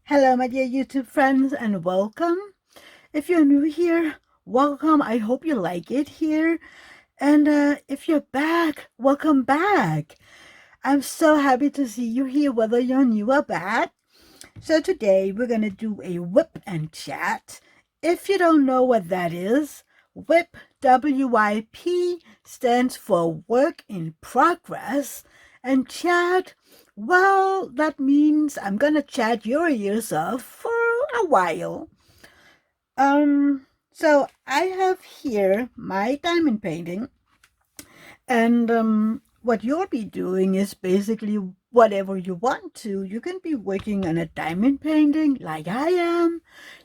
Hello, my dear YouTube friends, and welcome. If you're new here, welcome. I hope you like it here. And if you're back, welcome back. I'm so happy to see you here, whether you're new or back. So today we're going to do a whip and chat. If you don't know what that is, whip, W-I-P, stands for work in progress. And chat, well, that means I'm going to chat your ears off for a while. So I have here my diamond painting. And what you'll be doing is basically whatever you want to. You can be working on a diamond painting like I am.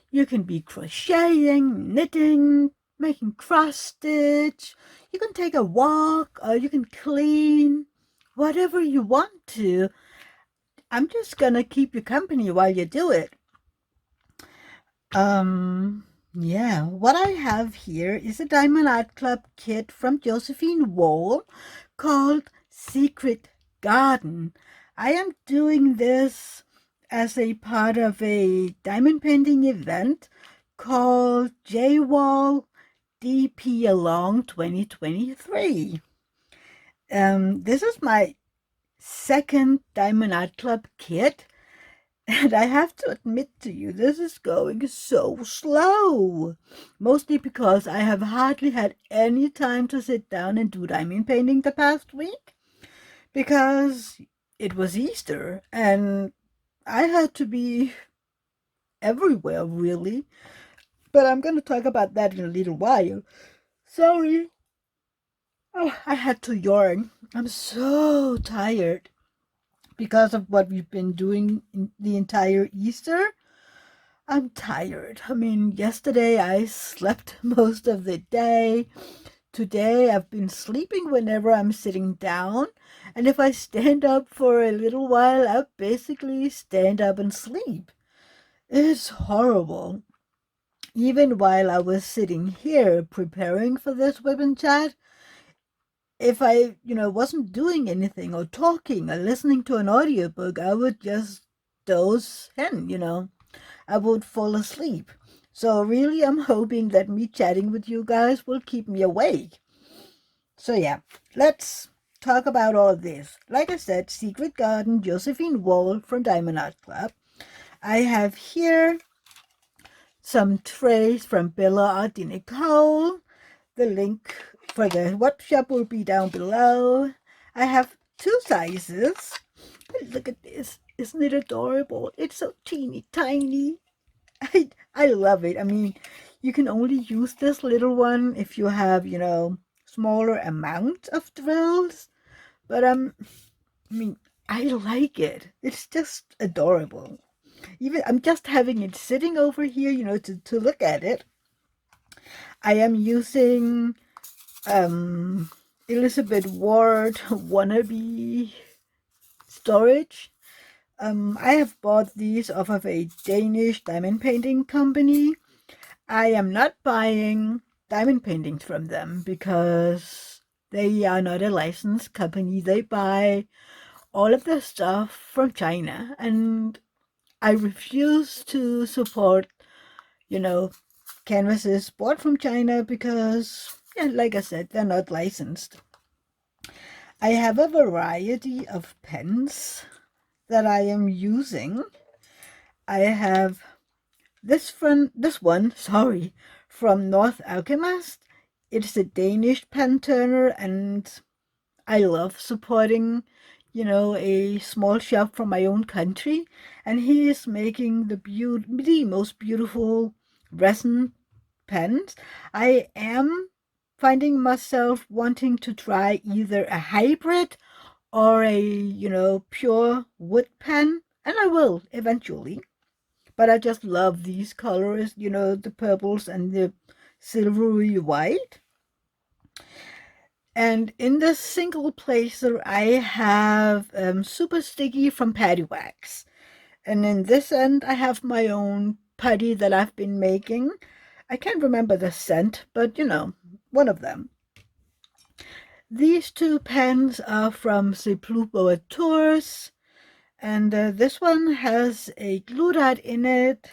You can be crocheting, knitting, making cross stitch. You can take a walk or you can clean, whatever you want to. I'm just gonna keep you company while you do it. Yeah, what I have here is a Diamond Art Club kit from Josephine Wall called Secret Garden. I am doing this as a part of a diamond painting event called J-Wall DP Along 2023. This is my second Diamond Art Club kit. And I have to admit to you, this is going so slow. Mostly because I have hardly had any time to sit down and do diamond painting the past week. Because it was Easter and I had to be everywhere, really. But I'm going to talk about that in a little while. Sorry. Oh, I had to yawn. I'm so tired because of what we've been doing in the entire Easter. I'm tired. I mean, yesterday I slept most of the day. Today I've been sleeping whenever I'm sitting down. And if I stand up for a little while, I basically stand up and sleep. It's horrible. Even while I was sitting here preparing for this weapon chat, if I, wasn't doing anything or talking or listening to an audiobook, I would just doze in. I would fall asleep. So really, I'm hoping that me chatting with you guys will keep me awake. So yeah, let's talk about all this. Like I said, Secret Garden, Josephine Wall from Diamond Art Club. I have here some trays from Art De Nicole. The link for the workshop will be down below. I have two sizes. Look at this. Isn't it adorable? It's so teeny tiny. I love it. I mean, you can only use this little one if you have, smaller amount of drills. But I mean, I like it. It's just adorable. Even I'm just having it sitting over here, to look at it. I am using Elizabeth Ward wannabe storage. I have bought these off of a Danish diamond painting company. I am not buying diamond paintings from them because they are not a licensed company. They buy all of their stuff from China, and I refuse to support, canvases bought from China because, yeah, like I said, they're not licensed. I have a variety of pens that I am using. I have this one, sorry, from Norse Alcemist. It's a Danish pen turner, and I love supporting, a small shop from my own country. And he is making the most beautiful resin pens. I am finding myself wanting to try either a hybrid or a, pure wood pen, and I will eventually. But I just love these colors, the purples and the silvery white. And in the single placer, I have Super Sticky from Patty Wax. And in this end, I have my own putty that I've been making. I can't remember the scent, but one of them. These two pens are from SesPlusBeauxATours. And this one has a glue dot in it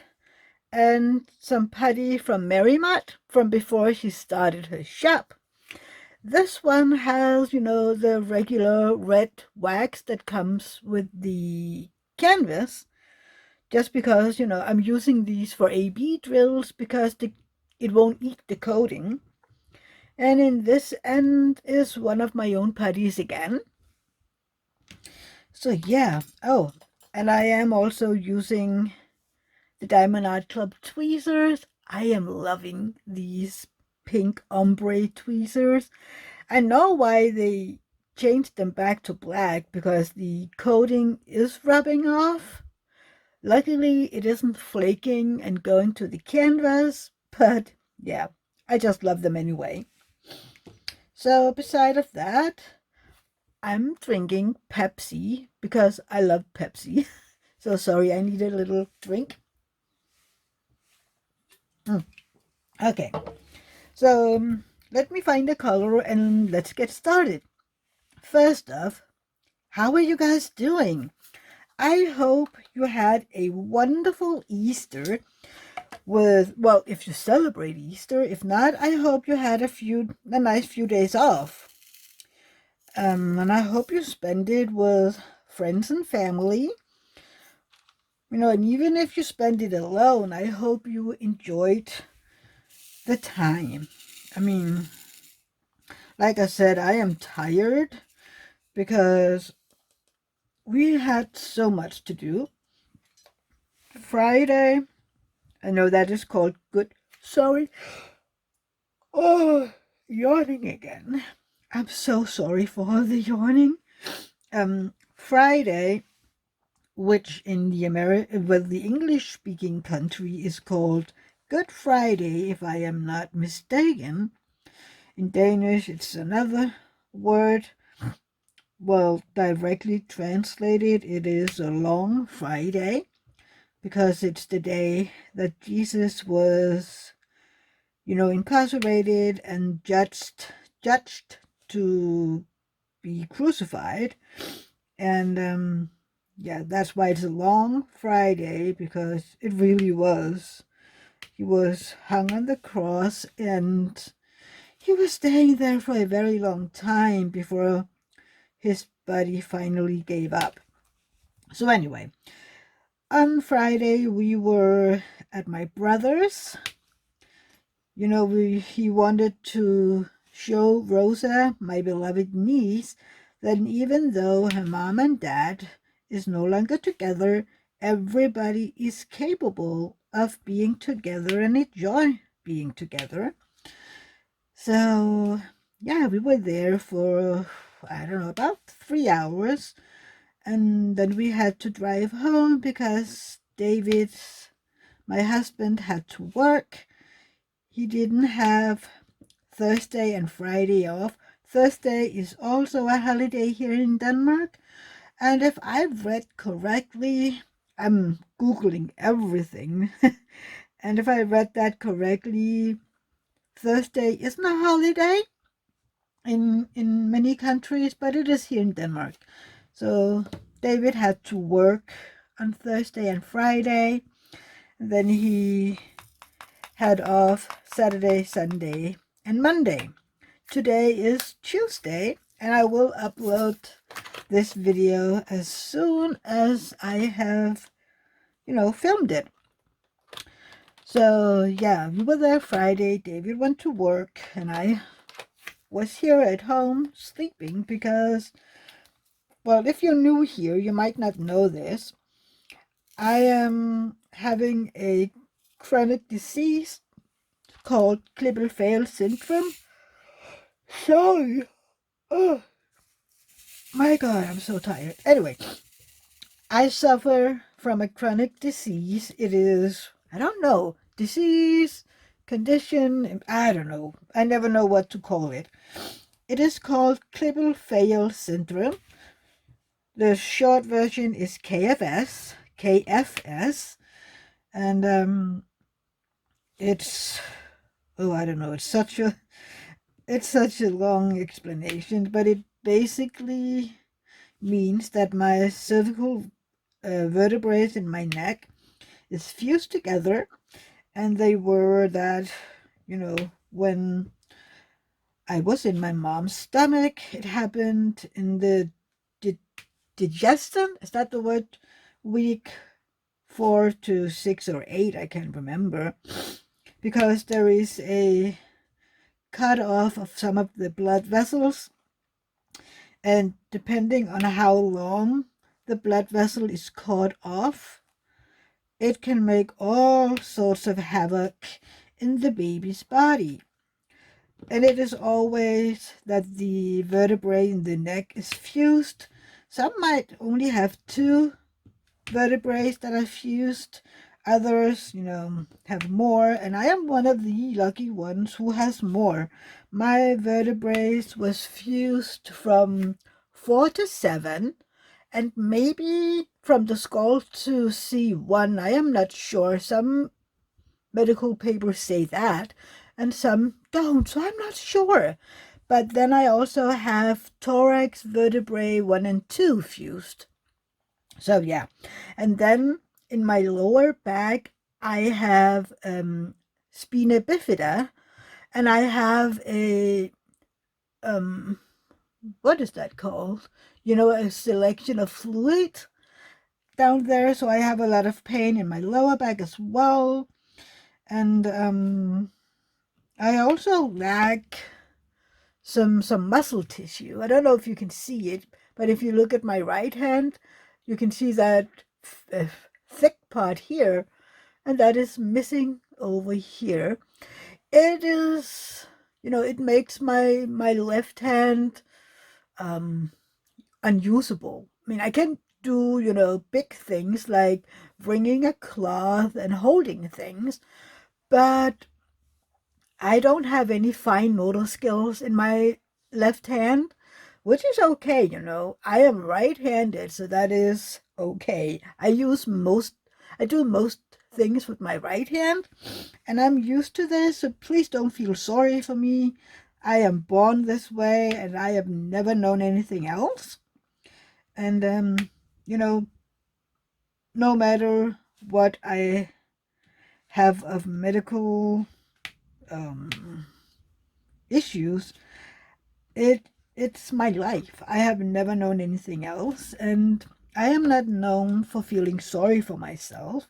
and some putty from MerryMakingAndMore from before she started her shop. This one has, the regular red wax that comes with the canvas, just because, I'm using these for A-B drills because it won't eat the coating. And in this end is one of my own putties again. So yeah. Oh, and I am also using the Diamond Art Club tweezers. I am loving these pink ombre tweezers. I know why they changed them back to black, because the coating is rubbing off. Luckily, it isn't flaking and going to the canvas, but yeah, I just love them anyway. So beside of that, I'm drinking Pepsi because I love Pepsi. So sorry, I need a little drink. Okay, so let me find a color and let's get started. First off, how are you guys doing? I hope you had a wonderful Easter well, if you celebrate Easter. If not, I hope you had a nice few days off. And I hope you spend it with friends and family. And even if you spend it alone, I hope you enjoyed the time. I mean, like I said, I am tired because we had so much to do. Friday, I know that is called good. Sorry. Oh, yawning again. I'm so sorry for all the yawning. Friday, which in the English-speaking country is called Good Friday, if I am not mistaken. In Danish, it's another word. Well, directly translated, it is a long Friday, because it's the day that Jesus was, incarcerated and judged to be crucified. And yeah, that's why it's a long Friday, because it really was. He was hung on the cross, and he was staying there for a very long time before his body finally gave up. So anyway, on Friday we were at my brother's. He wanted to show Rosa, my beloved niece, that even though her mom and dad is no longer together, everybody is capable of being together and enjoy being together. So yeah, we were there for, I don't know, about 3 hours, and then we had to drive home because David, my husband, had to work. He didn't have Thursday and Friday off. Thursday is also a holiday here in Denmark. And if I've read correctly, I'm Googling everything. And if I read that correctly, Thursday isn't a holiday in many countries, but it is here in Denmark. So David had to work on Thursday and Friday. And then he had off Saturday, Sunday, and Monday. Today is Tuesday, and I will upload this video as soon as I have, filmed it. So yeah, we were there Friday. David went to work, and I was here at home sleeping because, well, if you're new here, you might not know this. I am having a chronic disease called Klippel-Feil syndrome. Sorry. Oh my god, I'm so tired. Anyway, I suffer from a chronic disease. It is, I don't know, disease, condition, I don't know. I never know what to call it. It is called Klippel-Feil syndrome. The short version is KFS. And it's, oh, I don't know, it's such a long explanation, but it basically means that my cervical vertebrae in my neck is fused together, and they were that, when I was in my mom's stomach, it happened in the di- digestion. Is that the word? Week 4 to 6 or 8, I can't remember, because there is a cut off of some of the blood vessels, and depending on how long the blood vessel is cut off, it can make all sorts of havoc in the baby's body. And it is always that the vertebrae in the neck is fused. Some might only have 2 vertebrae that are fused. Others, have more. And I am one of the lucky ones who has more. My vertebrae was fused from 4 to 7. And maybe from the skull to C1. I am not sure. Some medical papers say that, and some don't, so I'm not sure. But then I also have thorax vertebrae 1 and 2 fused. So yeah, and then in my lower back I have spina bifida, and I have a what is that called? A selection of fluid down there, so I have a lot of pain in my lower back as well. And I also lack some muscle tissue. I don't know if you can see it, but if you look at my right hand, you can see that thick part here, and that is missing over here. It is, it makes my left hand unusable. I mean, I can do, big things like bringing a cloth and holding things, but I don't have any fine motor skills in my left hand, which is okay. I am right-handed, so that is okay. I do most things with my right hand, and I'm used to this, so please don't feel sorry for me. I am born this way, and I have never known anything else. And, no matter what I have of medical issues, it's my life. I have never known anything else, and I am not known for feeling sorry for myself.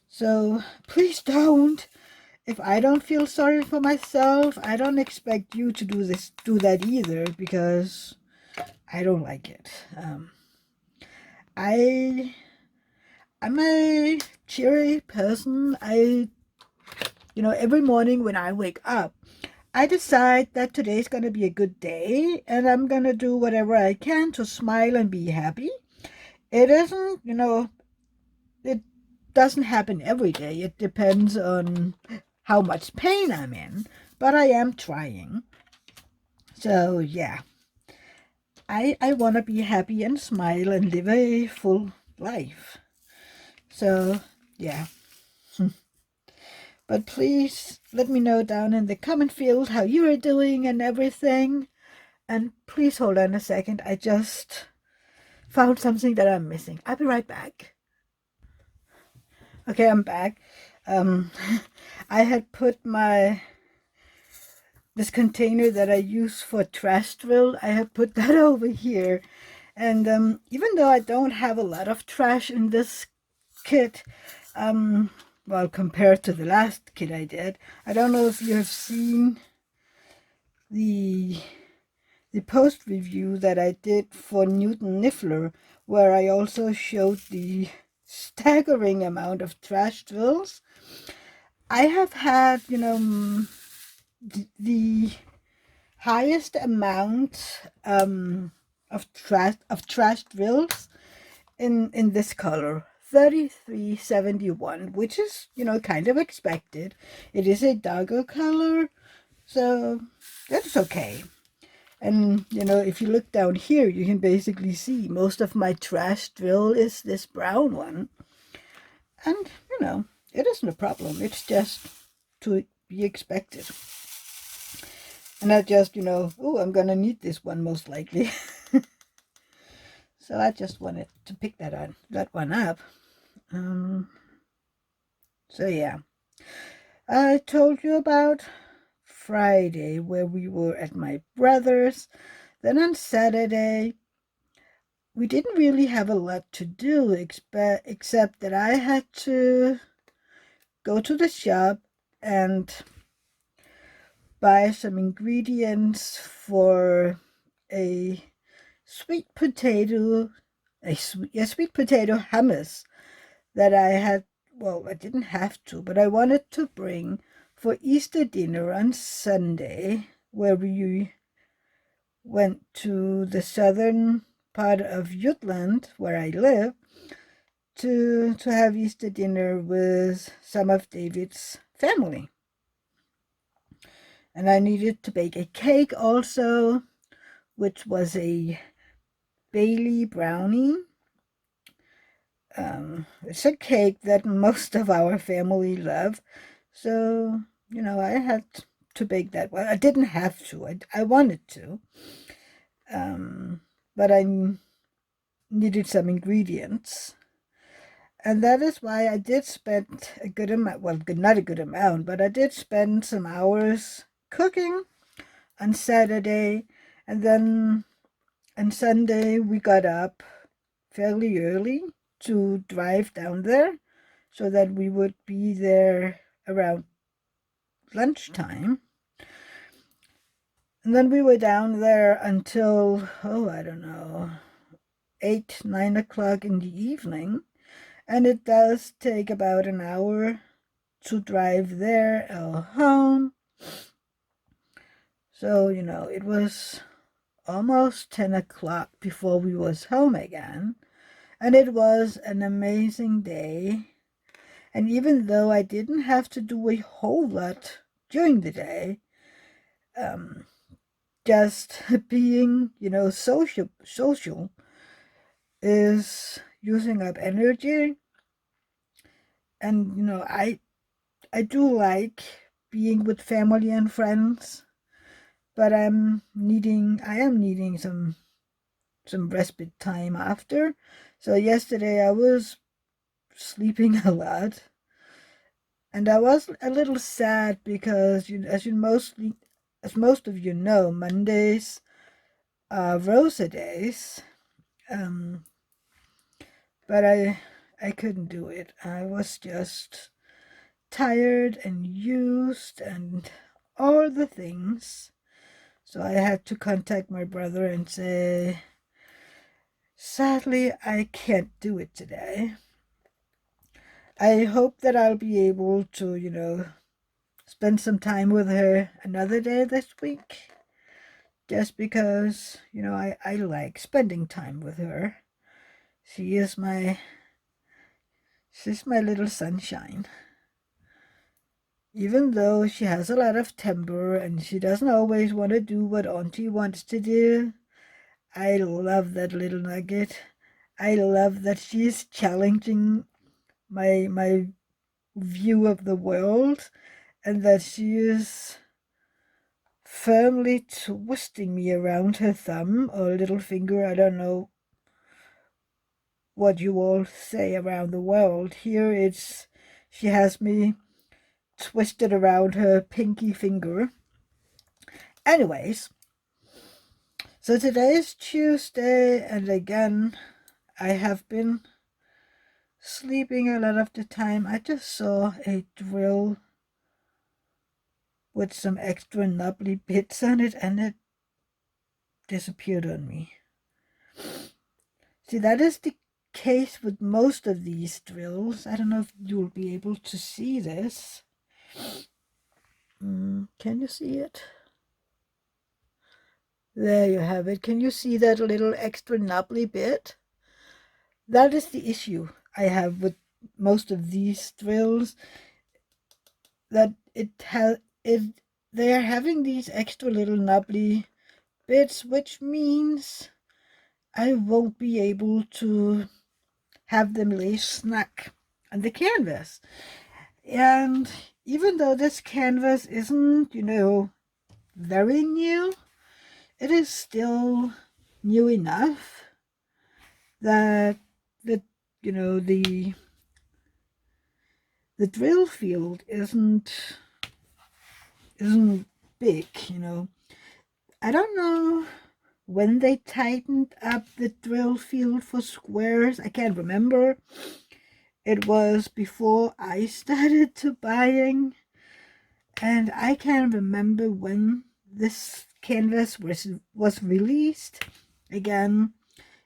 So please don't. If I don't feel sorry for myself, I don't expect you to do that either, because I don't like it. I'm a cheery person. Every morning when I wake up, I decide that today's going to be a good day, and I'm going to do whatever I can to smile and be happy. It isn't, it doesn't happen every day. It depends on how much pain I'm in, but I am trying. So, yeah, I want to be happy and smile and live a full life. So, yeah. But please let me know down in the comment field how you are doing and everything. And please hold on a second. I just found something that I'm missing. I'll be right back. Okay, I'm back. I had put this container that I use for trash drill, I have put that over here. And even though I don't have a lot of trash in this kit, well, compared to the last kit I did, I don't know if you have seen the post review that I did for Newton Niffler, where I also showed the staggering amount of trash drills. I have had, the highest amount of trash drills in this color, 3371, which is, kind of expected. It is a darker color, so that's okay. And, if you look down here, you can basically see most of my trash drill is this brown one. And, it isn't a problem. It's just to be expected. And I just, oh, I'm going to need this one most likely. So I just wanted to pick that one up. So yeah, I told you about Friday where we were at my brother's. Then on Saturday, we didn't really have a lot to do except that I had to go to the shop and buy some ingredients for a sweet potato hummus that I had. Well, I didn't have to, but I wanted to bring for Easter dinner on Sunday, where we went to the southern part of Jutland, where I live, to have Easter dinner with some of David's family. And I needed to bake a cake also, which was a Bailey brownie. It's a cake that most of our family love. So, I had to bake that. Well, I didn't have to. I wanted to. But I needed some ingredients. And that is why I did spend a good amount, well, not a good amount, but I did spend some hours cooking on Saturday. And then on Sunday, we got up fairly early to drive down there so that we would be there around lunchtime. And then we were down there until, I don't know, 8, 9 o'clock in the evening. And it does take about an hour to drive there or home. So, it was almost 10 o'clock before we was home again. And it was an amazing day. And even though I didn't have to do a whole lot during the day, just being, social is using up energy. And, I do like being with family and friends, but I am needing some respite time after. So yesterday I was sleeping a lot, and I was a little sad because as most of you know, Mondays are Rosa days. But I couldn't do it. I was just tired and used and all the things. So I had to contact my brother and say, sadly, I can't do it today. I hope that I'll be able to, spend some time with her another day this week. Just because, I like spending time with her. She's my little sunshine. Even though she has a lot of temper and she doesn't always want to do what Auntie wants to do, I love that little nugget. I love that she's challenging my view of the world, and that she is firmly twisting me around her thumb or little finger. I don't know what you all say around the world. Here she has me twisted around her pinky finger. Anyways, so today is Tuesday, and again, I have been sleeping a lot of the time. I just saw a drill with some extra knobbly bits on it, and it disappeared on me. See, that is the case with most of these drills. I don't know if you'll be able to see this. Can you see it? There you have it. Can you see that little extra knobbly bit? That is the issue I have with most of these drills. That they are having these extra little knobbly bits, which means I won't be able to have them lay snug on the canvas. And even though this canvas isn't, very new, it is still new enough that the you know the drill field isn't big. I don't know when they tightened up the drill field for squares. I can't remember. It was before I started to buying, and I can't remember when this canvas was released. Again,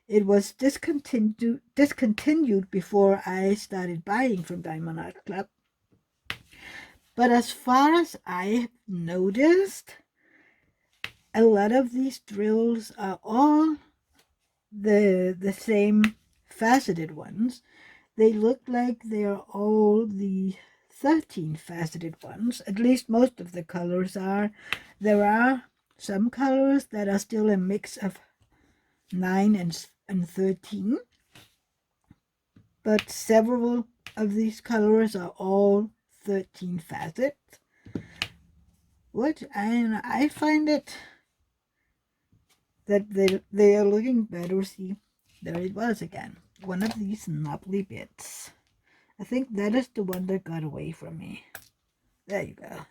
it was discontinued before I started buying from Diamond Art Club. But as far as I've noticed, a lot of these drills are all the same faceted ones. They look like they are all the 13 faceted ones. At least most of the colors are. There are some colors that are still a mix of 9 and 13. But several of these colors are all 13 facets. Which I find it that they are looking better. See, there it was again. One of these knobbly bits. I think that is the one that got away from me. There you go.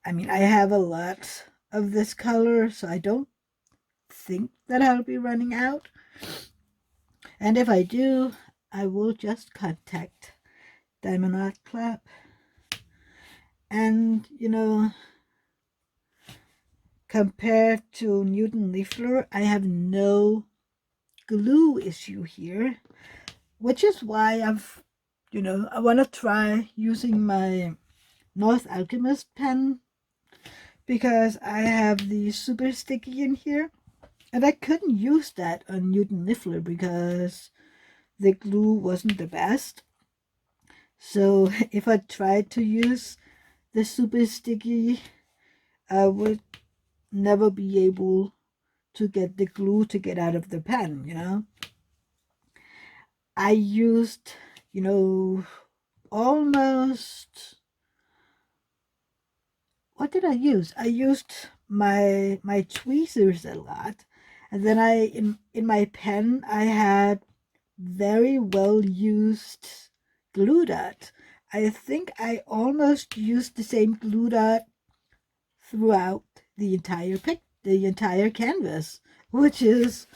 I mean, I have a lot of this color, so I don't think that I'll be running out. And if I do, I will just contact Diamond Art Club. And, compared to Newton Leafler, I have no glue issue here, which is why I want to try using my Norse Alcemist pen, because I have the super sticky in here, and I couldn't use that on Newton Leafler because the glue wasn't the best. So if I tried to use the super sticky, I would never be able to get the glue to get out of the pen. I used, almost, what did I use? I used my tweezers a lot, and then in my pen I had very well used glue dot. I think I almost used the same glue dot throughout the entire canvas, which is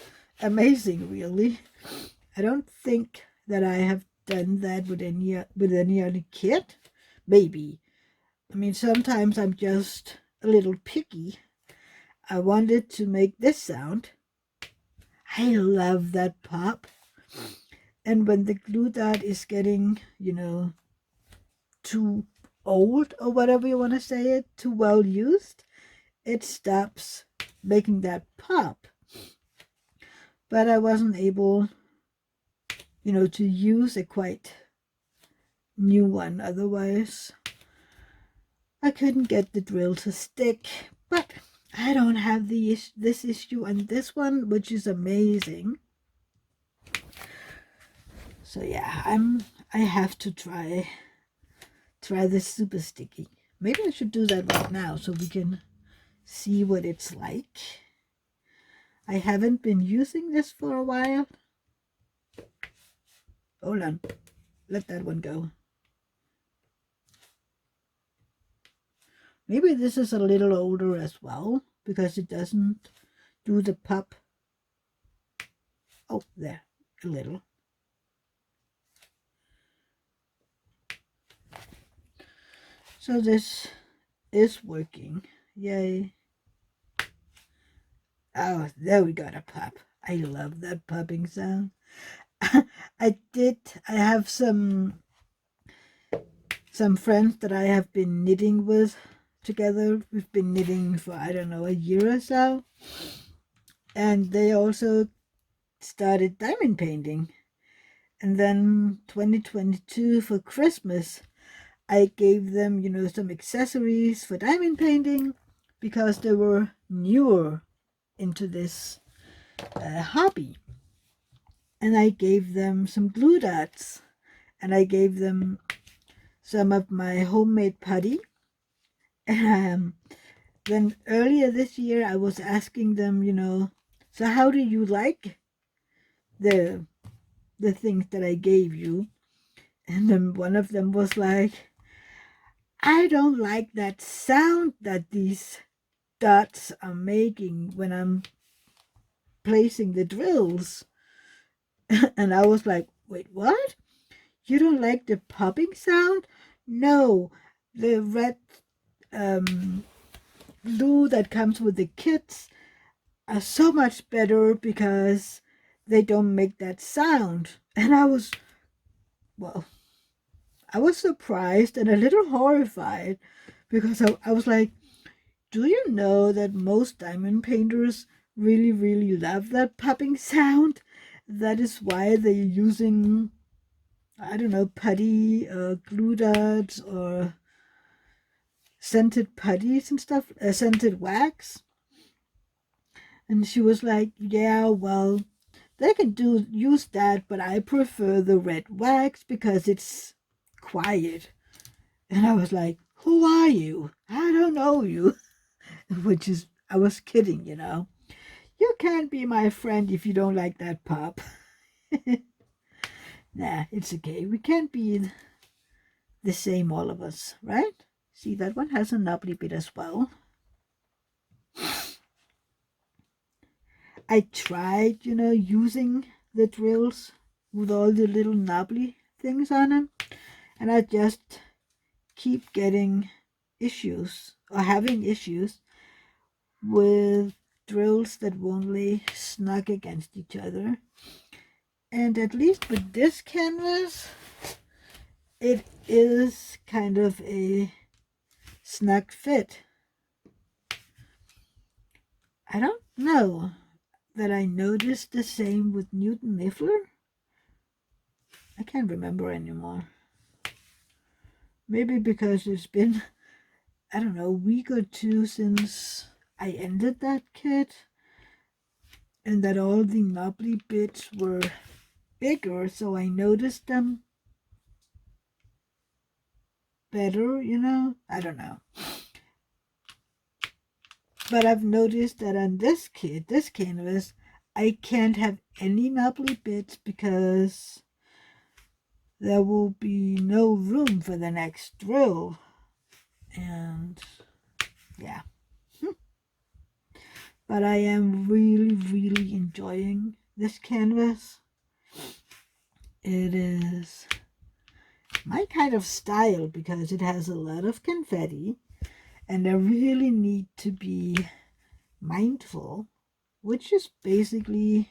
amazing, really. I don't think that I have done that with any other kit. Maybe. I mean, sometimes I'm just a little picky. I wanted to make this sound. I love that pop. And when the glue dot is getting, too old, or whatever you want to say it, too well used, it stops making that pop. But I wasn't able, to use a quite new one. Otherwise, I couldn't get the drill to stick. But I don't have this issue on this one, which is amazing. So yeah, I have to try this super sticky. Maybe I should do that right now so we can see what it's like. I haven't been using this for a while. Hold on. Let that one go. Maybe this is a little older as well, because it doesn't do the pop. Oh, there, a little. So this is working. Yay. Oh, there we got a pop. I love that popping sound. I have some friends that I have been knitting with together. We've been knitting for, I don't know, a year or so. And they also started diamond painting. And then 2022 for Christmas, I gave them, some accessories for diamond painting, because they were newer into this hobby. And I gave them some glue dots, and I gave them some of my homemade putty. Then earlier this year, I was asking them, So how do you like the things that I gave you? And then one of them was like, I don't like that sound that these dots are making when I'm placing the drills. And I was like, wait, what? You don't like the popping sound? No, the red glue that comes with the kits are so much better because they don't make that sound. And well, I was surprised and a little horrified because I was like, do you know that most diamond painters really, really love that popping sound? That is why they're using, I don't know, putty, glue dots, or scented putties and stuff, scented wax. And she was like, yeah, well, they can use that, but I prefer the red wax because it's quiet. And I was like, who are you? I don't know you. Which is, I was kidding, you know. You can't be my friend if you don't like that pop. Nah, it's okay. We can't be the same, all of us, right? See, that one has a knobbly bit as well. I tried, using the drills with all the little knobbly things on them, and I just keep getting issues or having issues with drills that won't lay snug against each other. And at least with this canvas, it is kind of a snug fit. I don't know that I noticed the same with Newton Niffler. I can't remember anymore. Maybe because it's been, I don't know, a week or two since I ended that kit, and that all the knobbly bits were bigger, so I noticed them better, I don't know. But I've noticed that on this kit, this canvas, I can't have any knobbly bits because there will be no room for the next drill. And yeah. But I am really, really enjoying this canvas. It is my kind of style because it has a lot of confetti, and I really need to be mindful, which is basically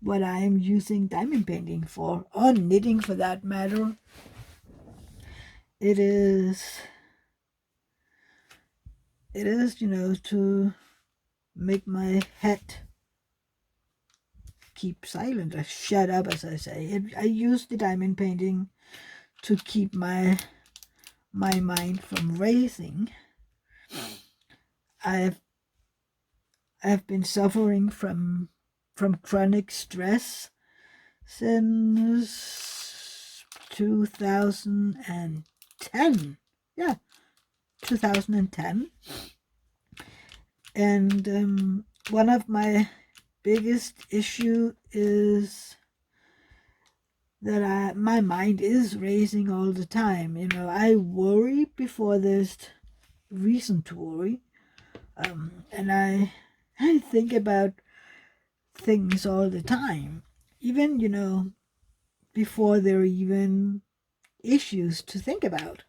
what I'm using diamond painting for, or knitting for that matter. It is, to make my head keep silent, or shut up, as I say. I use the diamond painting to keep my mind from racing. I've been suffering from chronic stress since 2010. Yeah, 2010. And one of my biggest issue is that my mind is racing all the time. I worry before there's reason to worry. And I think about things all the time, even, before there are even issues to think about.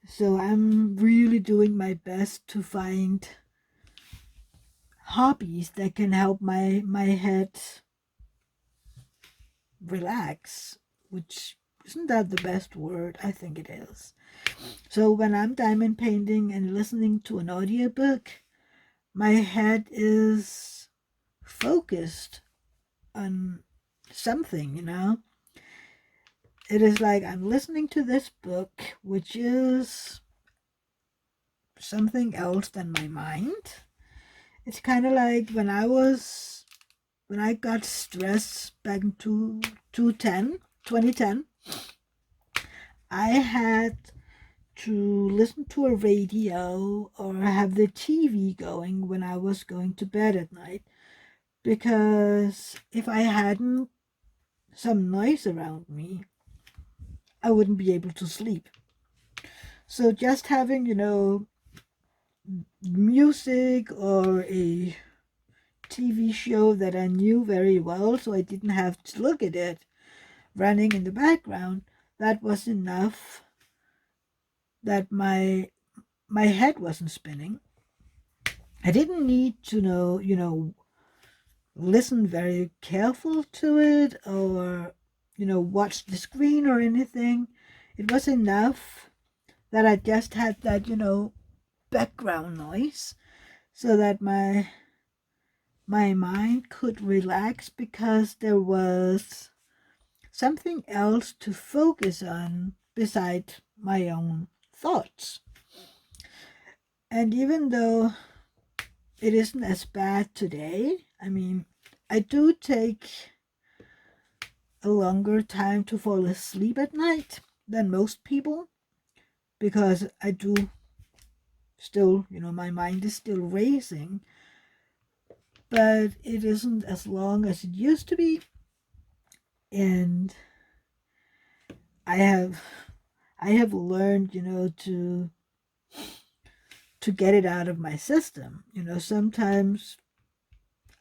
So I'm really doing my best to find hobbies that can help my head relax, which isn't that the best word? I think it is. So when I'm diamond painting and listening to an audiobook, my head is focused on something, It is like I'm listening to this book, which is something else than my mind. It's kind of like when I got stressed back in 2010, I had to listen to a radio or have the TV going when I was going to bed at night, because if I hadn't some noise around me, I wouldn't be able to sleep. So just having, music or a TV show that I knew very well, so I didn't have to look at it running in the background, that was enough that my head wasn't spinning. I didn't need to listen very careful to it or, watch the screen or anything. It was enough that I just had that, background noise so that my mind could relax, because there was something else to focus on beside my own thoughts. And even though it isn't as bad today, I do take a longer time to fall asleep at night than most people, because I do still, my mind is still racing, but it isn't as long as it used to be. And I have learned, to get it out of my system. Sometimes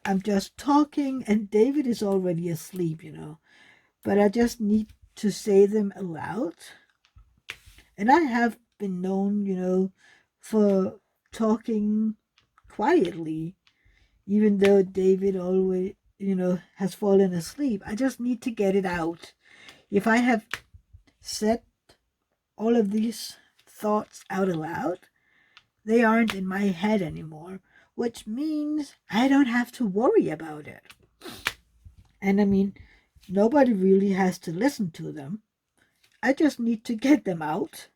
I'm just talking and David is already asleep, but I just need to say them aloud. And I have been known, for talking quietly, even though David always, has fallen asleep. I just need to get it out. If I have said all of these thoughts out aloud, they aren't in my head anymore, which means I don't have to worry about it. And nobody really has to listen to them. I just need to get them out.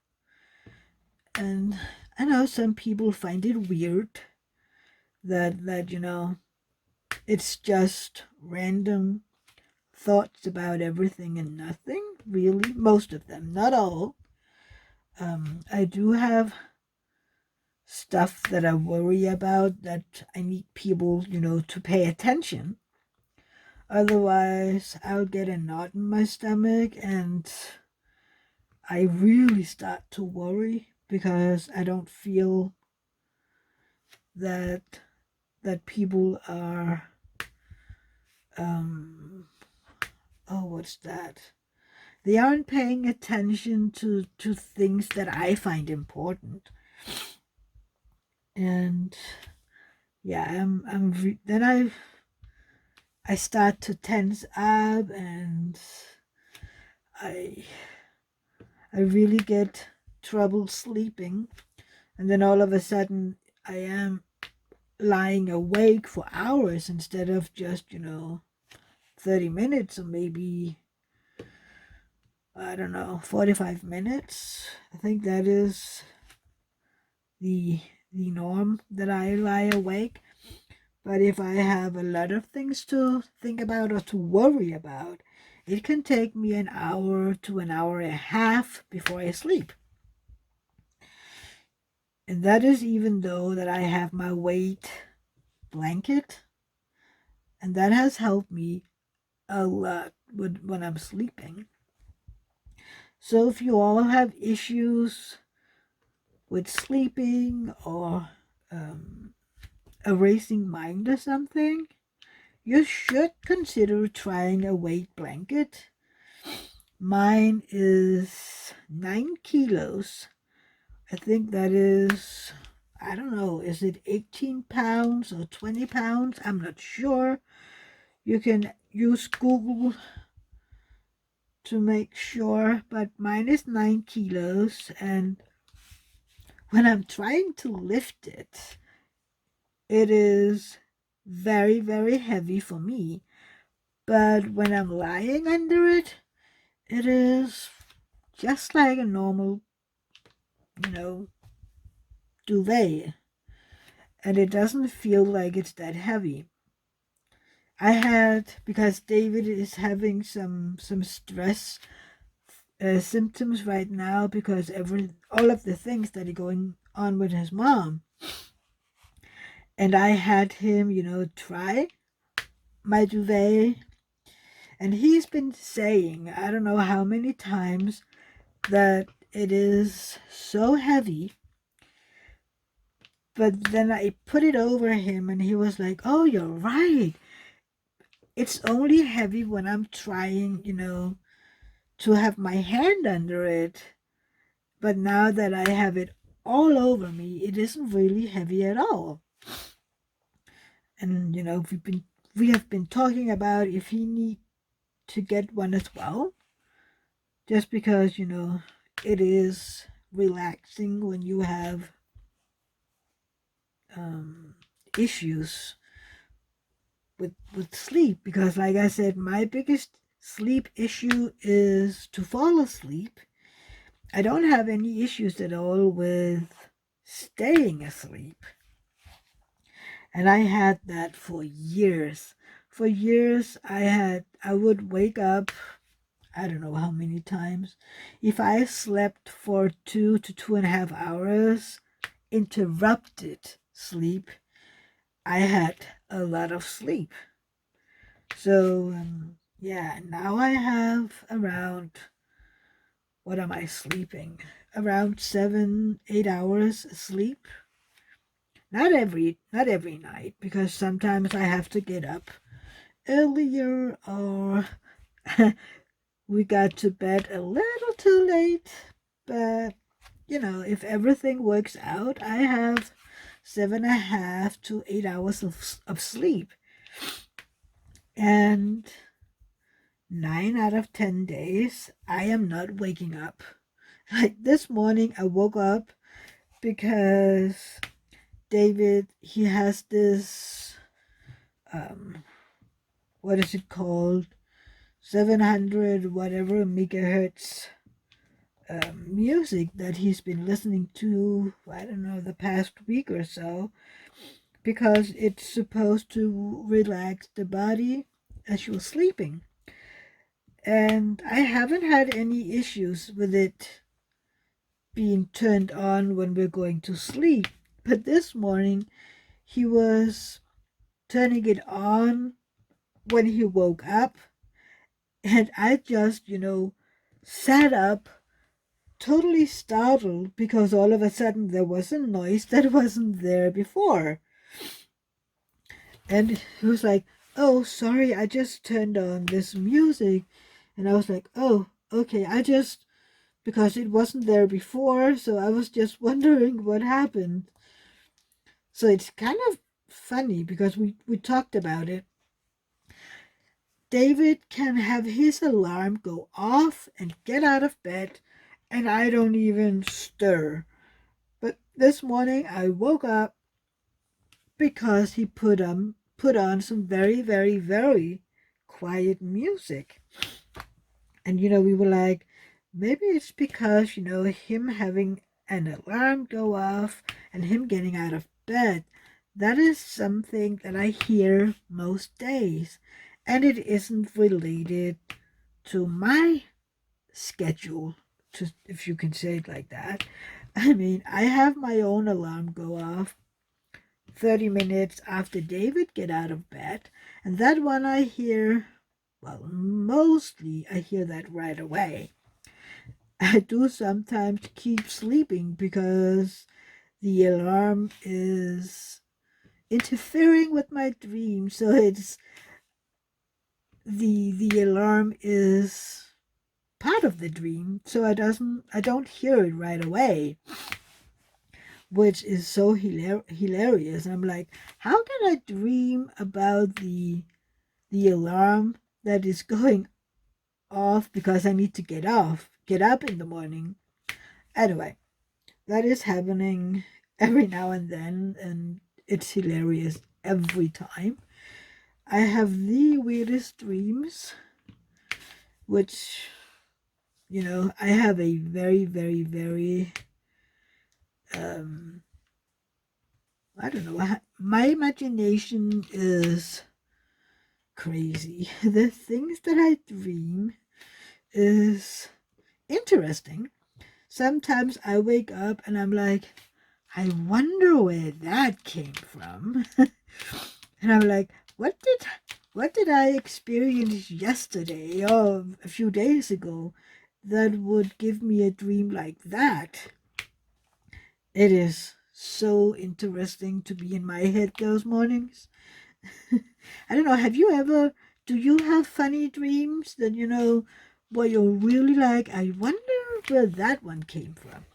And I know some people find it weird that it's just random thoughts about everything and nothing. Really, most of them, not all. I do have stuff that I worry about that I need people, to pay attention. Otherwise, I'll get a knot in my stomach and I really start to worry, because I don't feel that people are what's that? They aren't paying attention to things that I find important. And yeah, then I start to tense up, and I really get trouble sleeping. And then all of a sudden I am lying awake for hours instead of just 30 minutes, or maybe, I don't know, 45 minutes. I think that is the norm that I lie awake. But if I have a lot of things to think about or to worry about, it can take me an hour to an hour and a half before I sleep. And that is even though that I have my weight blanket, and that has helped me a lot when I'm sleeping. So if you all have issues with sleeping or a racing mind or something, you should consider trying a weight blanket. Mine is 9 kilos. I think that is, I don't know, is it 18 pounds or 20 pounds? I'm not sure. You can use Google to make sure, but mine is 9 kilos, and when I'm trying to lift it, it is very, very heavy for me. But when I'm lying under it, it is just like a normal, duvet. And it doesn't feel like it's that heavy. Because David is having some stress symptoms right now because all of the things that are going on with his mom. And I had him, try my duvet. And he's been saying, I don't know how many times, that it is so heavy. But then I put it over him and he was like, oh, you're right. It's only heavy when I'm trying, to have my hand under it. But now that I have it all over me, it isn't really heavy at all. And, we have been talking about if he need to get one as well. Just because, it is relaxing when you have issues with sleep, because like I said, my biggest sleep issue is to fall asleep. I don't have any issues at all with staying asleep. And I had that for years. For years I would wake up, I don't know how many times. If I slept for 2 to 2.5 hours, interrupted sleep, I had a lot of sleep. So, yeah, now I have around, what am I sleeping? Around 7, 8 hours sleep. Not every night, because sometimes I have to get up earlier, or we got to bed a little too late. But, if everything works out, I have 7.5 to 8 hours of sleep. And 9 out of 10 days, I am not waking up. Like this morning, I woke up because David, he has this, what is it called? 700 whatever megahertz music that he's been listening to, I don't know, the past week or so, because it's supposed to relax the body as you're sleeping. And I haven't had any issues with it being turned on when we're going to sleep. But this morning, he was turning it on when he woke up. And I just, sat up totally startled, because all of a sudden there was a noise that wasn't there before. And he was like, oh, sorry, I just turned on this music. And I was like, oh, okay, because it wasn't there before, so I was just wondering what happened. So it's kind of funny, because we talked about it. David can have his alarm go off and get out of bed, and I don't even stir. But this morning I woke up because he put on some very, very, very quiet music. And we were like, maybe it's because him having an alarm go off and him getting out of bed, that is something that I hear most days, and it isn't related to my schedule, if you can say it like that. I mean, I have my own alarm go off 30 minutes after David get out of bed, and that one I hear, well, mostly I hear that right away. I do sometimes keep sleeping because the alarm is interfering with my dream, so it's the alarm is part of the dream, so I don't hear it right away, which is so hilarious. I'm like, how can I dream about the alarm that is going off because I need to get up in the morning? Anyway, that is happening every now and then, and it's hilarious every time. I have the weirdest dreams, which, I have a very, very, very, I don't know, my imagination is crazy. The things that I dream is interesting. Sometimes I wake up and I'm like, I wonder where that came from. And I'm like, what did I experience yesterday or a few days ago that would give me a dream like that? It is so interesting to be in my head those mornings. I don't know, do you have funny dreams that, where you're really like, I wonder where that one came from?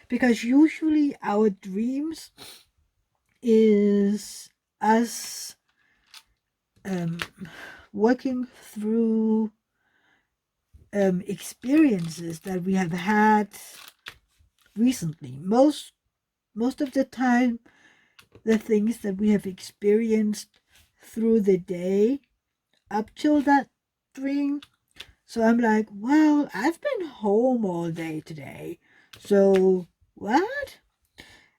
Because usually our dreams is us um, working through experiences that we have had recently. Most of the time, the things that we have experienced through the day up till that dream. So I'm like, well, I've been home all day today. So what?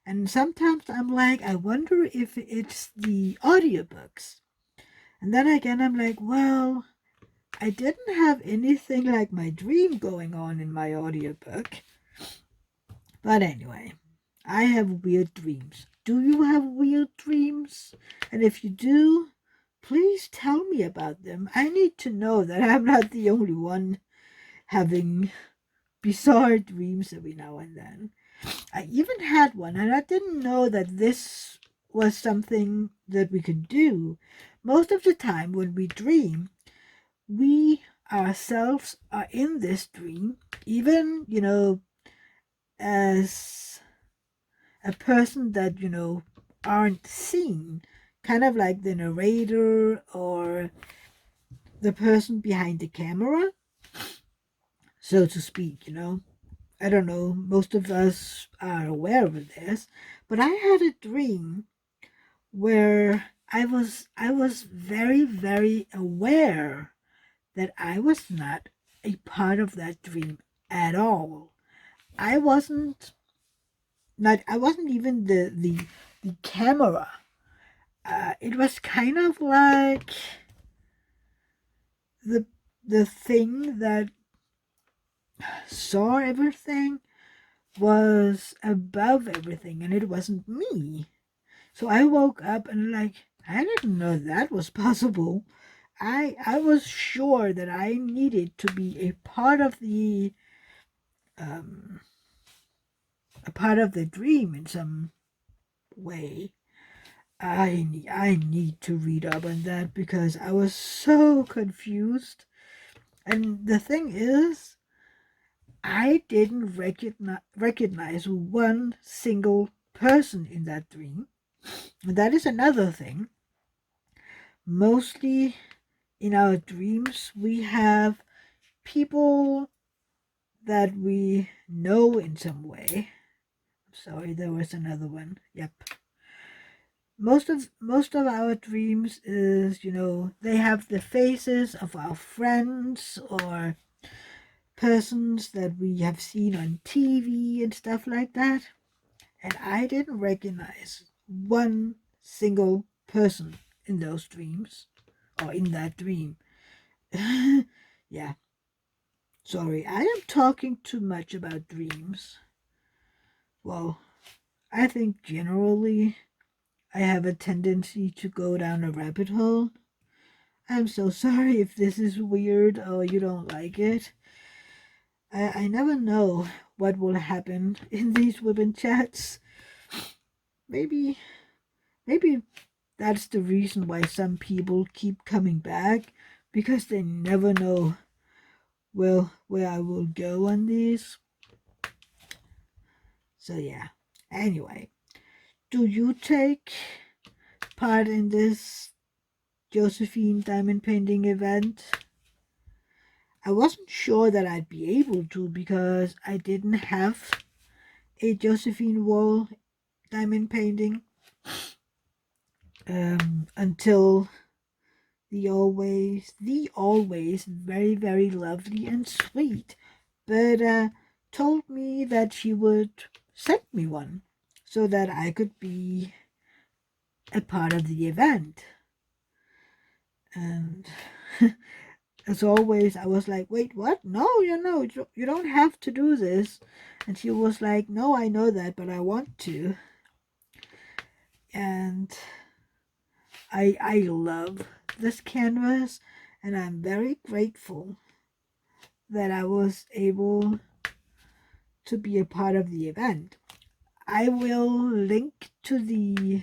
And sometimes I'm like, I wonder if it's the audiobooks. And then again, I'm like, well, I didn't have anything like my dream going on in my audiobook. But anyway, I have weird dreams. Do you have weird dreams? And if you do, please tell me about them. I need to know that I'm not the only one having bizarre dreams every now and then. I even had one, and I didn't know that this was something that we could do. Most of the time when we dream, we ourselves are in this dream, even, as a person that, aren't seen, kind of like the narrator or the person behind the camera, so to speak, I don't know, most of us are aware of this, but I had a dream where I was very, very aware that I was not a part of that dream at all. I wasn't I wasn't even the camera. It was kind of like the the thing that saw everything was above everything, and it wasn't me. So I woke up and like, I didn't know that was possible. I was sure that I needed to be um a part of the dream in some way. I need to read up on that because I was so confused. And the thing is, I didn't recognize one single person in that dream. And that is another thing. Mostly in our dreams, we have people that we know in some way. Sorry, there was another one. Yep. Most of our dreams is, they have the faces of our friends or persons that we have seen on TV and stuff like that. And I didn't recognize one single person in those dreams or in that dream. Yeah. Sorry, I am talking too much about dreams. Well, I think generally I have a tendency to go down a rabbit hole. I'm so sorry if this is weird or you don't like it. I never know what will happen in these women chats. Maybe maybe that's the reason why some people keep coming back, because they never know where I will go on these. So yeah. Anyway, do you take part in this Josephine diamond painting event? I wasn't sure that I'd be able to because I didn't have a Josephine wall diamond painting until the always very, very lovely and sweet but told me that she would send me one so that I could be a part of the event. And as always, I was like, wait, what? No, you don't have to do this. And she was like, no, I know that, but I want to. And I love this canvas, and I'm very grateful that I was able to be a part of the event. I will link to the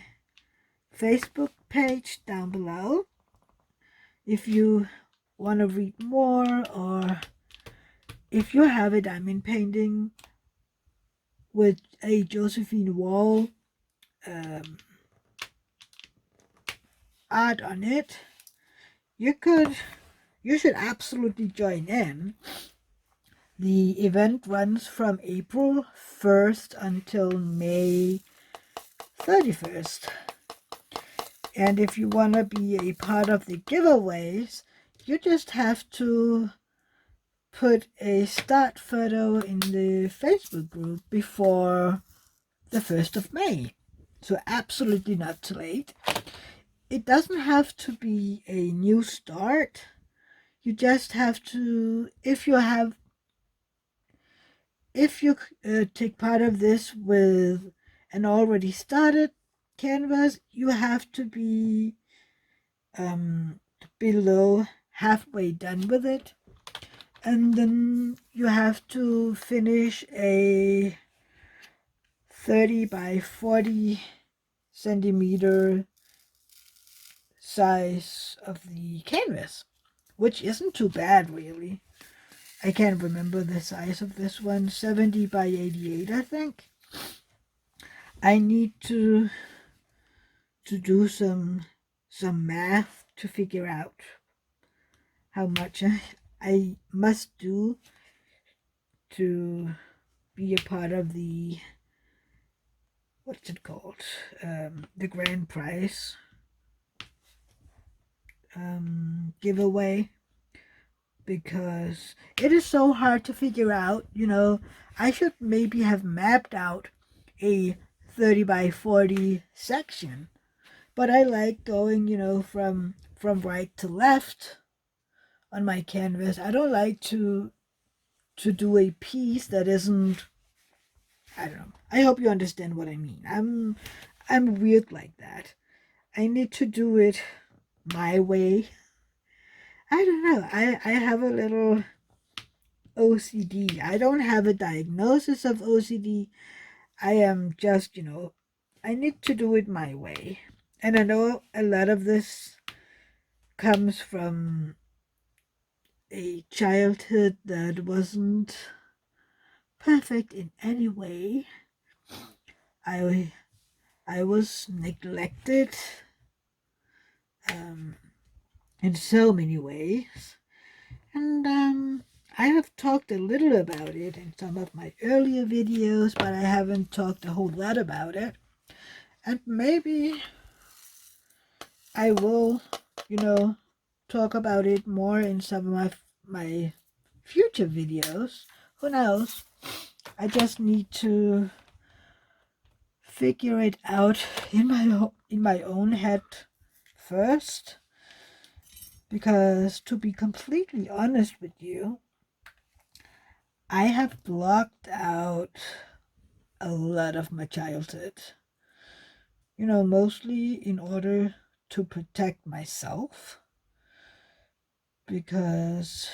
Facebook page down below if you want to read more, or if you have a diamond painting with a Josephine Wall art on it, you should absolutely join in. The event runs from April 1st until May 31st. And if you want to be a part of the giveaways, you just have to put a start photo in the Facebook group before the 1st of May. So absolutely not too late. It doesn't have to be a new start. You just have to, if you take part of this with an already started canvas, you have to be below halfway done with it, and then you have to finish a 30 by 40 centimeter size of the canvas, which isn't too bad, really. I can't remember the size of this one. 70 by 88, I think. I need to do some math to figure out how much I must do to be a part of the, what's it called, the grand prize giveaway, because it is so hard to figure out. I should maybe have mapped out a 30 by 40 section, but I like going, from right to left on my canvas. I don't like to do a piece that isn't, I don't know. I hope you understand what I mean. I'm weird like that. I need to do it my way. I don't know. I have a little OCD. I don't have a diagnosis of OCD. I am just, I need to do it my way. And I know a lot of this comes from a childhood that wasn't perfect in any way. I was neglected in so many ways. And I have talked a little about it in some of my earlier videos, but I haven't talked a whole lot about it. And maybe I will, talk about it more in some of my future videos. Who knows? I just need to figure it out in my own head first, because to be completely honest with you, I have blocked out a lot of my childhood, mostly in order to protect myself, because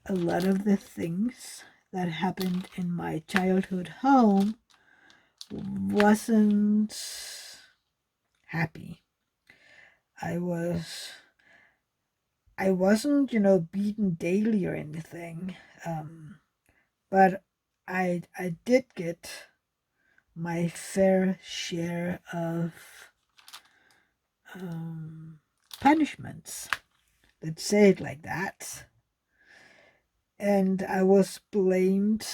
a lot of the things that happened in my childhood home wasn't happy. I wasn't, beaten daily or anything, but I did get my fair share of punishments. Let's say it like that. And I was blamed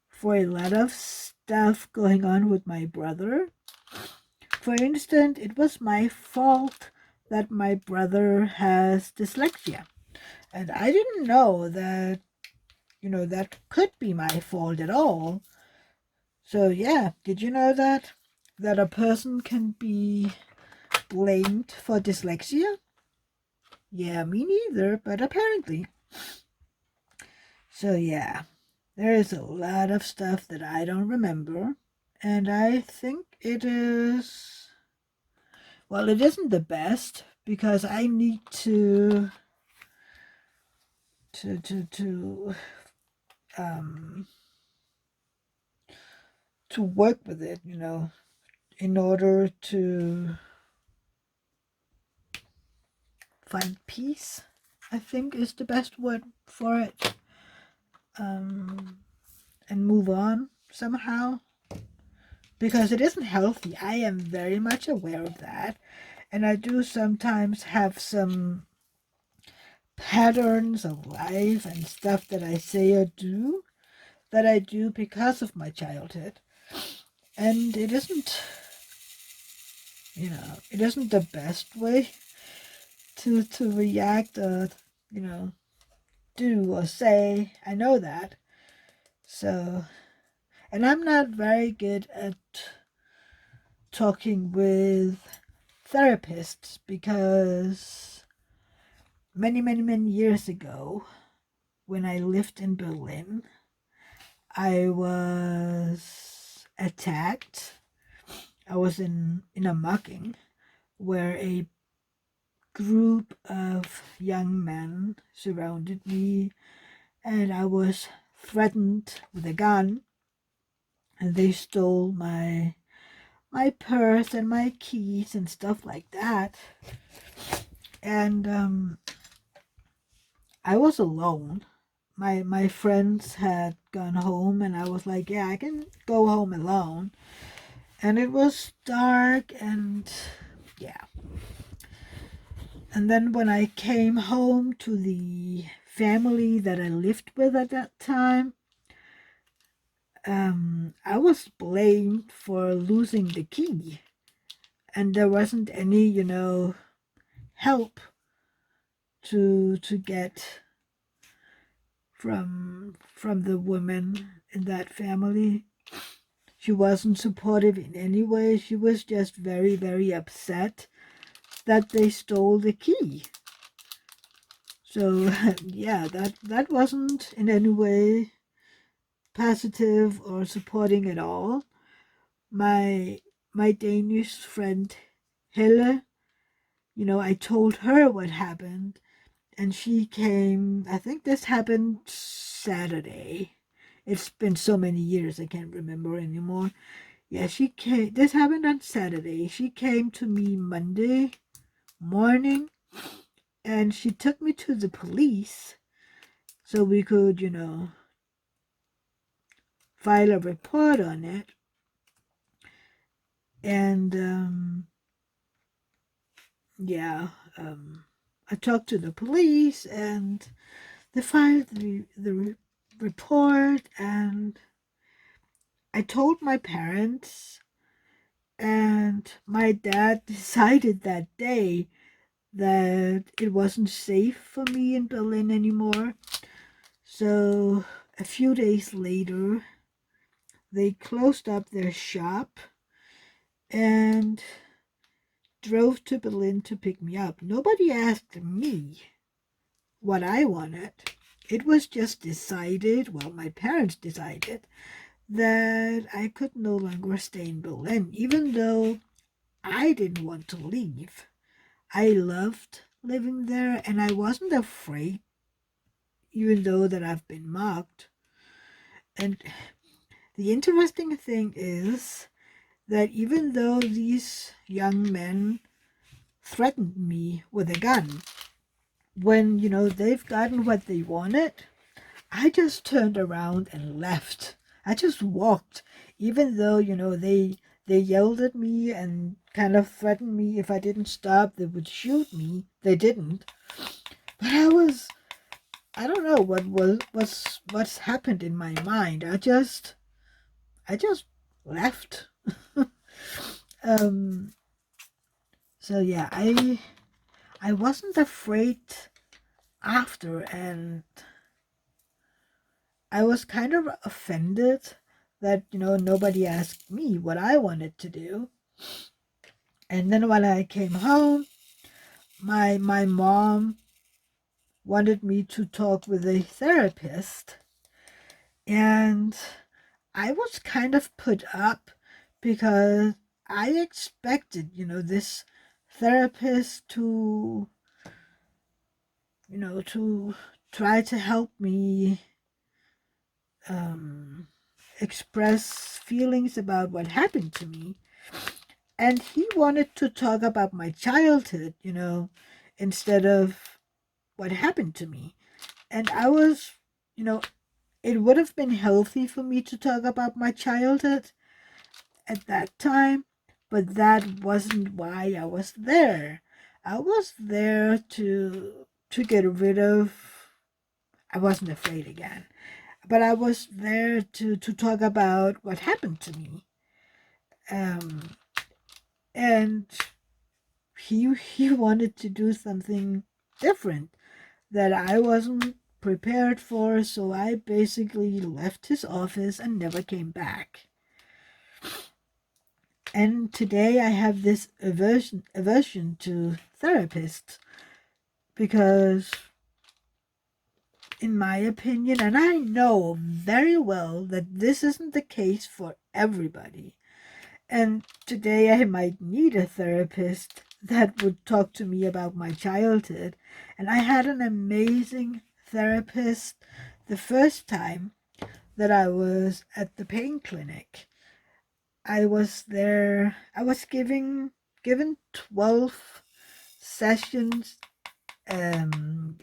for a lot of stuff going on with my brother. For instance, it was my fault that my brother has dyslexia. And I didn't know that, that could be my fault at all. So yeah, did you know that a person can be blamed for dyslexia? Yeah, me neither, but apparently. So yeah, there is a lot of stuff that I don't remember. And I think it is, well, it isn't the best because I need to um to work with it, in order to find peace, I think is the best word for it. And move on somehow because it isn't healthy. I am very much aware of that. And I do sometimes have some patterns of life and stuff that I say or do that I do because of my childhood. And it isn't, it isn't the best way to react or, do or say. I know that. So, and I'm not very good at talking with therapists because many years ago, when I lived in Berlin, I was attacked. I was in a mugging where a group of young men surrounded me and I was threatened with a gun, and they stole my purse and my keys and stuff like that. And I was alone. My friends had gone home and I was like, yeah, I can go home alone. And it was dark and yeah. And then when I came home to the family that I lived with at that time, I was blamed for losing the key. And there wasn't any, help to get from the woman in that family. She wasn't supportive in any way. She was just very upset that they stole the key. So yeah, that wasn't in any way positive or supporting at all. My my Danish friend Helle, I told her what happened, and she came. I think this happened Saturday. It's been so many years I can't remember anymore. Yeah, she came. This happened on Saturday. She came to me Monday morning and she took me to the police so we could, file a report on it. And yeah, I talked to the police and they filed the report, and I told my parents, and my dad decided that day that it wasn't safe for me in Berlin anymore. So a few days later, they closed up their shop and drove to Berlin to pick me up. Nobody asked me what I wanted. It was just decided, well, my parents decided, that I could no longer stay in Berlin, even though I didn't want to leave. I loved living there and I wasn't afraid, even though that I've been mocked. And the interesting thing is that even though these young men threatened me with a gun, when, they've gotten what they wanted, I just turned around and left. I just walked, even though, they yelled at me and kind of threatened me if I didn't stop, they would shoot me. They didn't. But I don't know what's happened in my mind. I just left. um so yeah, I wasn't afraid after, and I was kind of offended that, nobody asked me what I wanted to do. And then when I came home, my mom wanted me to talk with a therapist, and I was kind of put up because I expected, this therapist to try to help me um, express feelings about what happened to me. And he wanted to talk about my childhood, instead of what happened to me. And I was, you know, it would have been healthy for me to talk about my childhood at that time, but that wasn't why I was there. I was there to get rid of. I wasn't afraid again, but I was there to talk about what happened to me. Um, and he wanted to do something different that I wasn't prepared for, so I basically left his office and never came back. And today I have this aversion to therapists because, in my opinion, and I know very well that this isn't the case for everybody, and today I might need a therapist that would talk to me about my childhood. And I had an amazing therapist the first time that I was at the pain clinic. I was there. I was given 12 sessions,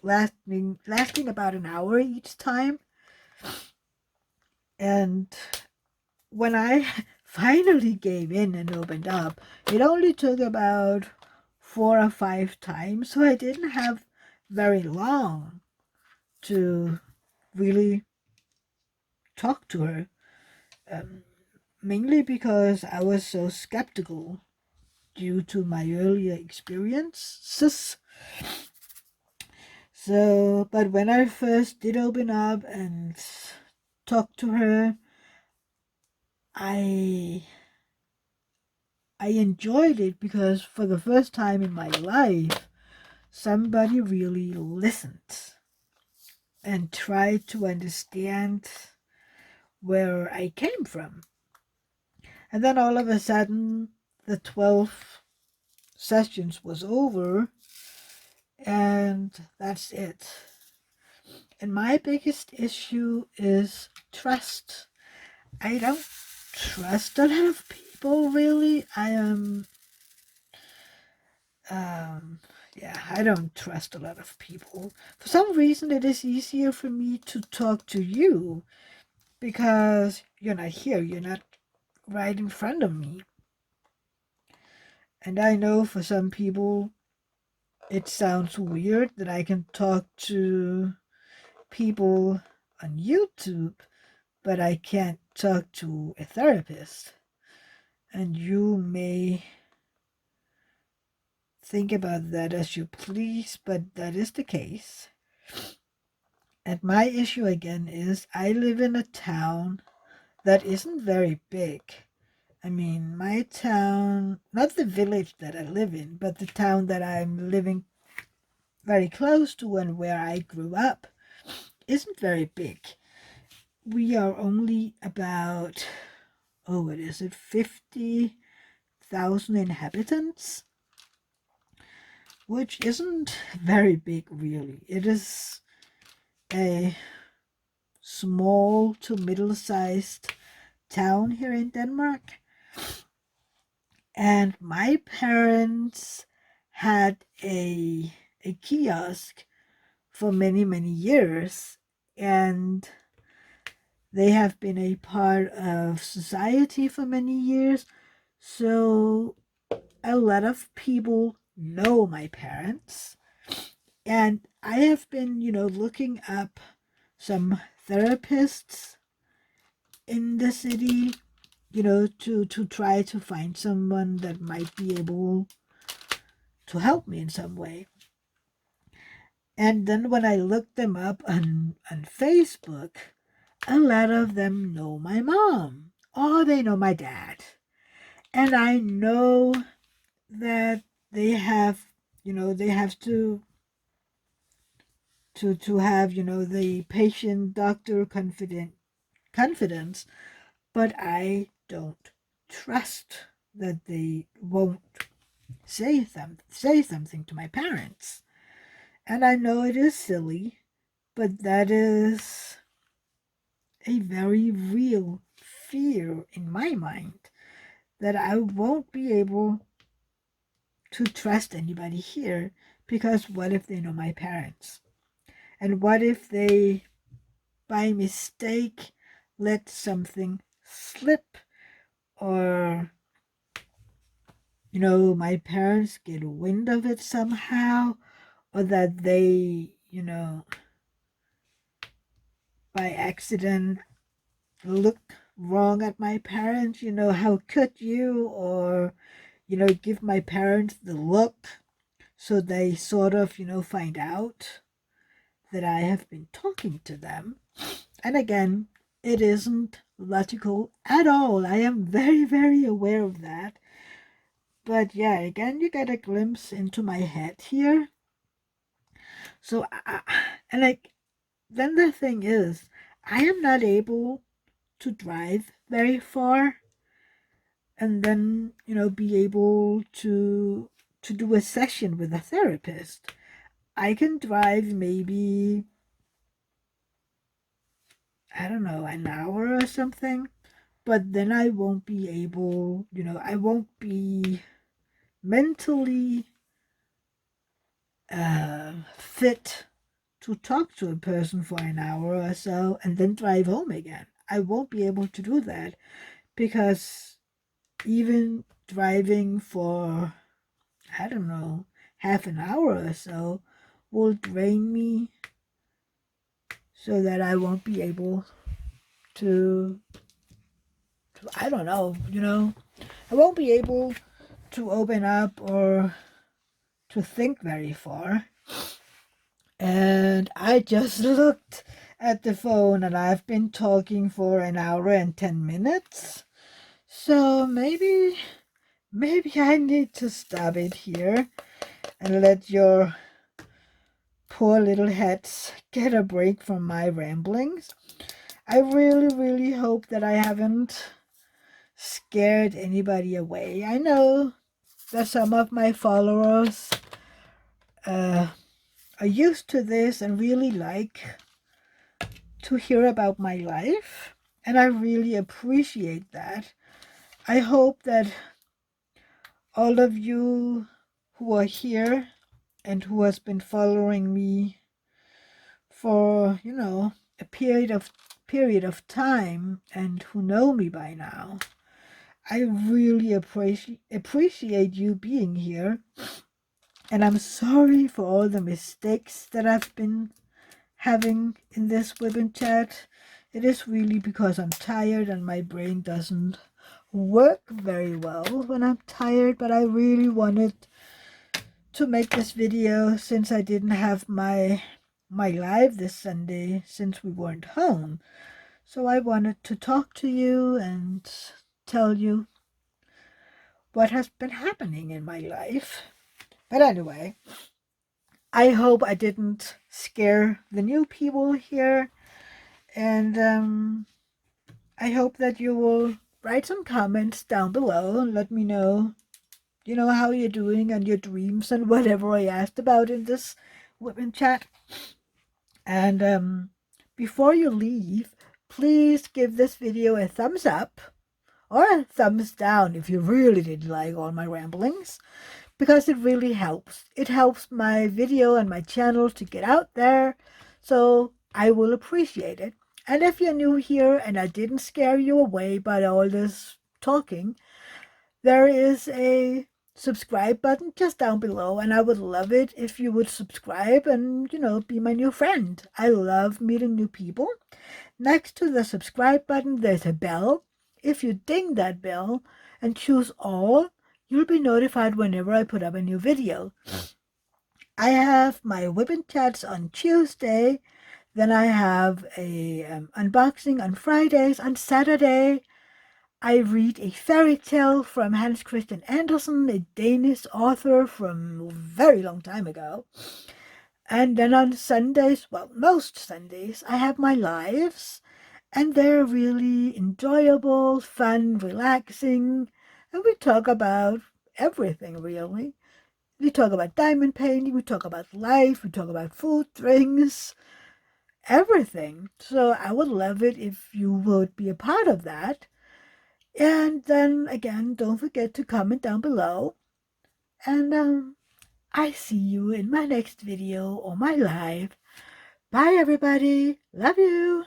lasting about an hour each time. And when I finally gave in and opened up, it only took about 4 or 5 times, so I didn't have very long to really talk to her. Mainly because I was so skeptical due to my earlier experiences. So, but when I first did open up and talk to her, I I enjoyed it because for the first time in my life, somebody really listened and tried to understand where I came from. And then all of a sudden, the 12 sessions was over, and that's it. And my biggest issue is trust. I don't trust a lot of people, really. I don't trust a lot of people. For some reason, it is easier for me to talk to you because you're not here, you're not right in front of me. And I know for some people, it sounds weird that I can talk to people on YouTube, but I can't talk to a therapist. And you may think about that as you please, but that is the case. And my issue again is I live in a town that isn't very big. I mean, my town, not the village that I live in, but the town that I'm living very close to and where I grew up, isn't very big. We are only about, 50,000 inhabitants, which isn't very big, really. It is a small to middle-sized town here in Denmark. And my parents had a kiosk for many, many years, and they have been a part of society for many years. So a lot of people know my parents. And I have been, looking up some therapists in the city, to try to find someone that might be able to help me in some way. And then when I looked them up on Facebook, a lot of them know my mom or they know my dad. And I know that they have they have to have, the patient-doctor confidence, but I don't trust that they won't say something to my parents. And I know it is silly, but that is a very real fear in my mind, that I won't be able to trust anybody here, because what if they know my parents? And what if they, by mistake, let something slip, or, my parents get wind of it somehow, or that they, by accident look wrong at my parents, how could you, or, give my parents the look, so they sort of, find out that I have been talking to them. And again, it isn't logical at all. I am very, very aware of that. But yeah, again, you get a glimpse into my head here. So, and like, then the thing is, I am not able to drive very far and then, be able to do a session with a therapist. I can drive maybe, I don't know, an hour or something, but then I won't be able, I won't be mentally fit to talk to a person for an hour or so and then drive home again. I won't be able to do that, because even driving for, I don't know, half an hour or so will drain me, so that I won't be able to I don't know, I won't be able to open up or to think very far. And I just looked at the phone and I've been talking for an hour and 10 minutes. So maybe I need to stop it here and let your poor little heads get a break from my ramblings. I really, really hope that I haven't scared anybody away. I know that some of my followers are used to this and really like to hear about my life, and I really appreciate that. I hope that all of you who are here and who has been following me for, a period of time and who know me by now, I really appreciate you being here. And I'm sorry for all the mistakes that I've been having in this Wip Chat. It is really because I'm tired and my brain doesn't work very well when I'm tired, but I really wanted to make this video since I didn't have my live this Sunday, since we weren't home. So I wanted to talk to you and tell you what has been happening in my life. But anyway, I hope I didn't scare the new people here, and I hope that you will write some comments down below and let me know, how you're doing and your dreams and whatever I asked about in this Wip Chat. And before you leave, please give this video a thumbs up or a thumbs down if you really didn't like all my ramblings, because it really helps. It helps my video and my channel to get out there, so I will appreciate it. And if you're new here and I didn't scare you away by all this talking, there is a subscribe button just down below, and I would love it if you would subscribe and, be my new friend. I love meeting new people. Next to the subscribe button, there's a bell. If you ding that bell and choose all, you'll be notified whenever I put up a new video. I have my Wip Chats on Tuesday. Then I have a unboxing on Fridays. On Saturday, I read a fairy tale from Hans Christian Andersen, a Danish author from a very long time ago. And then on Sundays, well, most Sundays, I have my lives, and they're really enjoyable, fun, relaxing, and we talk about everything, really. We talk about diamond painting, we talk about life, we talk about food, drinks, everything. So I would love it if you would be a part of that. And then again, don't forget to comment down below. And I see you in my next video or my live. Bye, everybody. Love you.